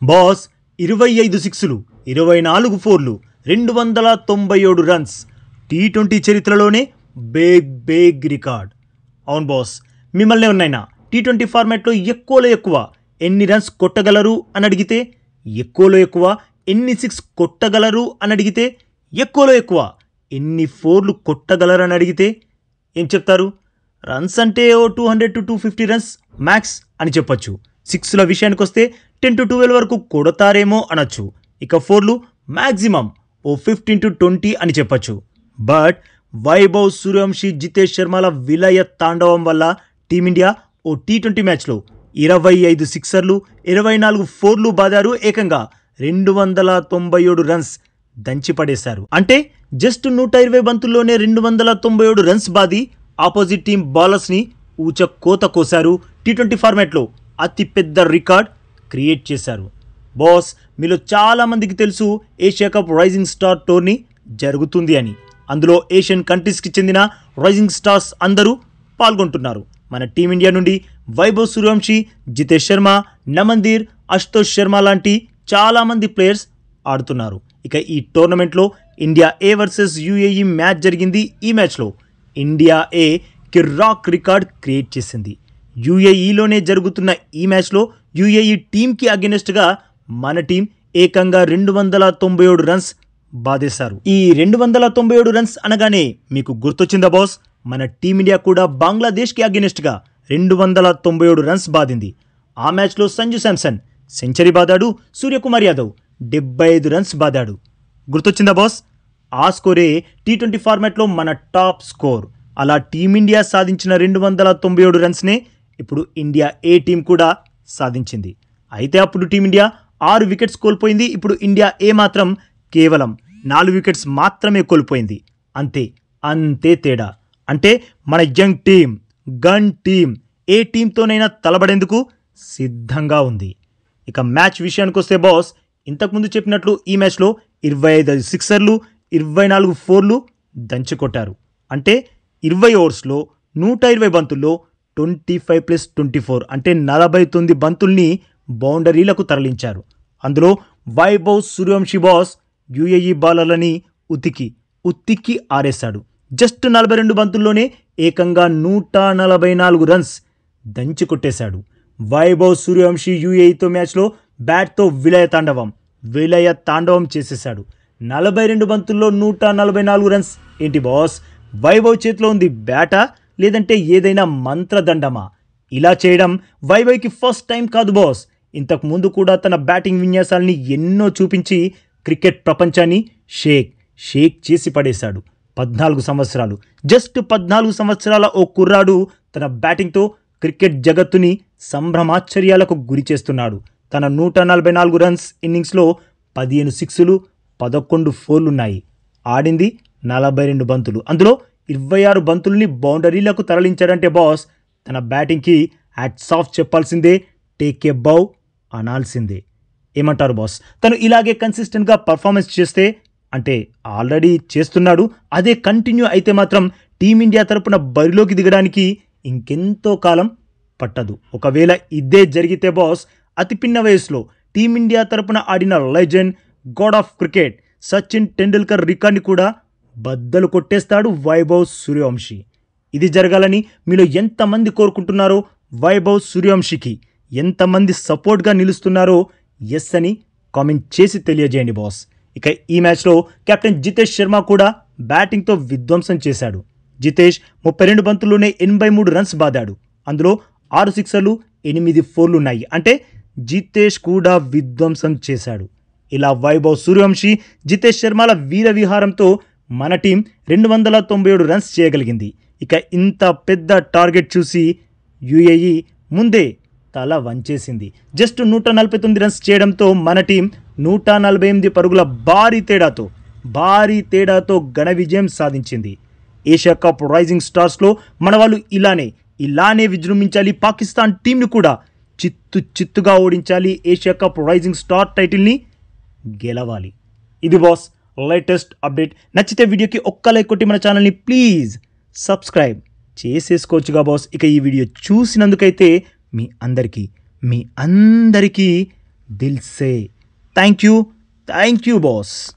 Boss 25 సిక్స్లు 24 ఫోర్లు 297 runs T20 చరిత్రలోనే బిగ్ రికార్డ్. అవును బాస్, మిమ్మల్ని ఉన్నాయినా టీ20 ఫార్మాట్లో ఎక్కువలో ఎక్కువ ఎన్ని రన్స్ కొట్టగలరు అని అడిగితే, ఎక్కువలో ఎక్కువ ఎన్ని సిక్స్ కొట్టగలరు అని అడిగితే, ఎక్కువలో ఎక్కువ ఎన్ని ఫోర్లు కొట్టగలరు అని అడిగితే ఏం చెప్తారు? రన్స్ అంటే ఓ 200 to 250 రన్స్ మ్యాక్స్ అని చెప్పొచ్చు. సిక్స్ల విషయానికి వస్తే 10 to 12 వరకు కొడతారేమో అనొచ్చు. ఇక ఫోర్లు మ్యాక్సిమం ఓ 15 to 20 అని చెప్పొచ్చు. బట్ వైభవ్ సూర్యవంశీ, జితేష్ శర్మల విలయ తాండవం వల్ల టీమిండియా ఓ టీ20 మ్యాచ్లో 25 సిక్సర్లు 24 ఫోర్లు బాదారు. ఏకంగా 297 రన్స్ దంచిపడేశారు. అంటే జస్ట్ 120 బంతుల్లోనే 297 రన్స్ బాది ఆపోజిట్ టీం బౌలర్స్ని ఊచ కోత కోశారు. టీ20 ఫార్మాట్లో అతిపెద్ద రికార్డ్ క్రియేట్ చేశారు. బాస్, మీలో చాలామందికి తెలుసు Asia cup rising star tourney జరుగుతుంది అని. అందులో ఏషియన్ కంట్రీస్కి చెందిన రైజింగ్ స్టార్స్ అందరూ పాల్గొంటున్నారు. మన టీమిండియా నుండి వైభవ్ సూర్యవంశీ, జితేష్ శర్మ, నమందీర్, అశుతోష్ శర్మ లాంటి చాలామంది ప్లేయర్స్ ఆడుతున్నారు. ఇక ఈ టోర్నమెంట్లో ఇండియా ఏ వర్సెస్ యూఏఈ మ్యాచ్ జరిగింది. ఈ మ్యాచ్లో ఇండియా ఏ కిర్రాక్ రికార్డ్ క్రియేట్ చేసింది. యూఏఈలోనే జరుగుతున్న ఈ మ్యాచ్లో యూఏఈ టీంకి అగెనెస్ట్గా మన టీం ఏకంగా 297 రన్స్ బాధేశారు. ఈ 297 రన్స్ అనగానే మీకు గుర్తొచ్చిందా బాస్? మన టీమిండియా కూడా బంగ్లాదేశ్కి అగెనెస్ట్గా 297 రన్స్ బాధింది. ఆ మ్యాచ్లో సంజు శాంసన్ సెంచరీ బాదాడు, సూర్యకుమార్ యాదవ్ 75 రన్స్ బాదాడు. గుర్తొచ్చిందా బాస్? ఆ స్కోరే టీ20 ఫార్మాట్లో మన టాప్ స్కోర్. అలా టీమిండియా సాధించిన 297 రన్స్నే ఇప్పుడు ఇండియా ఏ టీం కూడా సాధించింది. అయితే అప్పుడు టీమిండియా 6 వికెట్స్ కోల్పోయింది. ఇప్పుడు ఇండియా ఏ మాత్రం కేవలం 4 వికెట్స్ మాత్రమే కోల్పోయింది. అంతే తేడా. అంటే మన యంగ్ టీం, గన్ టీం ఏ టీంతోనైనా తలబడేందుకు సిద్ధంగా ఉంది. ఇక మ్యాచ్ విషయానికి వస్తే బాస్, ఇంతకుముందు చెప్పినట్లు ఈ మ్యాచ్లో 25 సిక్సర్లు 24 ఫోర్లు దంచుకొట్టారు. అంటే 20 ఓవర్స్లో 120 బంతుల్లో 25+24 అంటే 49 బంతుల్ని బౌండరీలకు తరలించారు. అందులో వైభవ్ సూర్యవంశీ బాస్ యూఏఈ బౌలర్లని ఉత్తికి ఆరేశాడు. జస్ట్ 42 బంతుల్లోనే ఏకంగా 144 రన్స్ దంచుకొట్టేశాడు. వైభవ్ సూర్యవంశీ యూఏఈతో మ్యాచ్లో బ్యాట్తో విలయ తాండవం చేసేశాడు. 42 బంతుల్లో 144 రన్స్ ఏంటి బాస్? వైభవ్ చేతిలో ఉంది బ్యాటా లేదంటే ఏదైనా మంత్రదండమా? ఇలా చేయడం వైభవ్కి ఫస్ట్ టైం కాదు బాస్. ఇంతకు ముందు కూడా తన బ్యాటింగ్ విన్యాసాలని ఎన్నో చూపించి క్రికెట్ ప్రపంచాన్ని షేక్ చేసి పడేశాడు. 14 సంవత్సరాలు, జస్ట్ 14 సంవత్సరాల ఓ కుర్రాడు తన బ్యాటింగ్తో క్రికెట్ జగత్తుని సంభ్రమాశ్చర్యాలకు గురి చేస్తున్నాడు. తన 144 రన్స్ ఇన్నింగ్స్లో 15 సిక్స్లు 11 ఫోర్లున్నాయి. ఆడింది 42 బంతులు. అందులో 26 బంతుల్ని బౌండరీలకు తరలించాడంటే బాస్, తన బ్యాటింగ్కి హ్యాట్స్ ఆఫ్ చెప్పాల్సిందే, టేక్ ఏ బౌ అనాల్సిందే. ఏమంటారు బాస్? తను ఇలాగే కన్సిస్టెంట్గా పర్ఫార్మెన్స్ చేస్తే, అంటే ఆల్రెడీ చేస్తున్నాడు, అదే కంటిన్యూ అయితే మాత్రం టీమిండియా తరపున బరిలోకి దిగడానికి ఇంకెంతో కాలం పట్టదు. ఒకవేళ ఇదే జరిగితే బాస్, అతి పిన్న వయసులో టీమిండియా తరపున ఆడిన legend, god of cricket Sachin Tendulkar రికార్డ్ని కూడా బద్దలు కొట్టేస్తాడు వైభవ్ సూర్యవంశీ. ఇది జరగాలని మీలో ఎంతమంది కోరుకుంటున్నారో, వైభవ్ సూర్యవంశీకి ఎంతమంది సపోర్ట్గా నిలుస్తున్నారో ఎస్ అని కామెంట్ చేసి తెలియజేయండి బాస్. ఇక ఈ మ్యాచ్లో కెప్టెన్ జితేష్ శర్మ కూడా బ్యాటింగ్తో విధ్వంసం చేశాడు. జితేష్ 32 బంతుల్లోనే 83 రన్స్ బాదాడు. అందులో 6 సిక్సర్లు 8 ఫోర్లున్నాయి. అంటే జితేష్ కూడా విధ్వంసం చేశాడు. ఇలా వైభవ్ సూర్యవంశీ, జితేష్ శర్మల వీర విహారంతో మన టీం 297 రన్స్ చేయగలిగింది. ఇక ఇంత పెద్ద టార్గెట్ చూసి యూఏఈ ముందే తల వంచేసింది. జస్ట్ 149 రన్స్ చేయడంతో మన టీం 148 పరుగుల భారీ తేడాతో ఘన విజయం సాధించింది. ఏషియా కప్ రైజింగ్ స్టార్స్లో మన వాళ్ళు ఇలానే విజృంభించాలి. పాకిస్తాన్ టీంని కూడా చిత్తుగా ఓడించాలి. ఏషియా కప్ రైజింగ్ స్టార్ టైటిల్ని గెలవాలి. ఇది బాస్ లేటెస్ట్ అప్డేట్. నచ్చితే వీడియోకి ఒక్క లైక్ కొట్టి మన ఛానల్ని ప్లీజ్ సబ్స్క్రైబ్ చేసేసుకోవచ్చుగా బాస్. ఇక ఈ వీడియో చూసినందుకైతే మీ అందరికీ దిల్ సే. Thank you boss.